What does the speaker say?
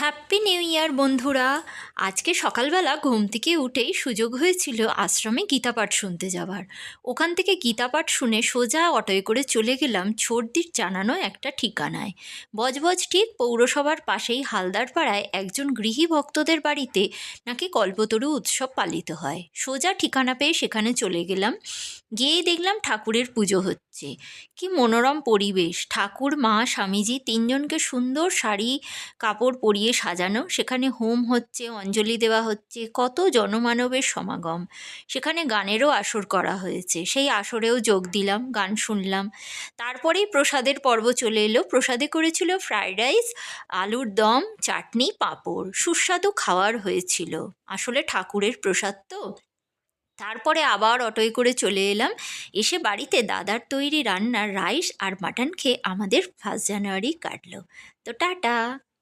Happy new year বন্ধুরা। আজকে সকালবেলা ঘুম থেকে উঠেই সুযোগ হয়েছিল আশ্রমে গীতাপাঠ শুনতে যাওয়ার। ওখান থেকে গীতাপাঠ শুনে সোজা অটোয় করে চলে গেলাম ছর্দির জানানো একটা ঠিকানায়। বজবজ ঠিক পৌরসভার পাশেই হালদার পাড়ায় একজন গৃহী ভক্তদের বাড়িতে নাকি কল্পতরু উৎসব পালিত হয়। সোজা ঠিকানা পেয়ে সেখানে চলে গেলাম। গিয়েই দেখলাম ঠাকুরের পুজো হচ্ছে। কি মনোরম পরিবেশ! ঠাকুর, মা, স্বামীজি তিনজনকে সুন্দর শাড়ি কাপড় পরিয়ে সাজানো। সেখানে হোম হচ্ছে, অঞ্জলি দেওয়া হচ্ছে, কত জনমানবের সমাগম। সেখানে গানেরও আসর করা হয়েছে, সেই আসরেও যোগ দিলাম, গান শুনলাম। তারপরেই প্রসাদের পর্ব চলে এলো। প্রসাদে করেছিল ফ্রাইড রাইস, আলুর দম, চাটনি, পাঁপড়। সুস্বাদু খাওয়ার হয়েছিল। আসলে ঠাকুরের প্রসাদ তো। তারপরে আবার অটোয় করে চলে এলাম। এসে বাড়িতে দাদার তৈরি রান্নার রাইস আর মাটন খেয়ে আমাদের 1 জানুয়ারি কাটলো। তো টাটা।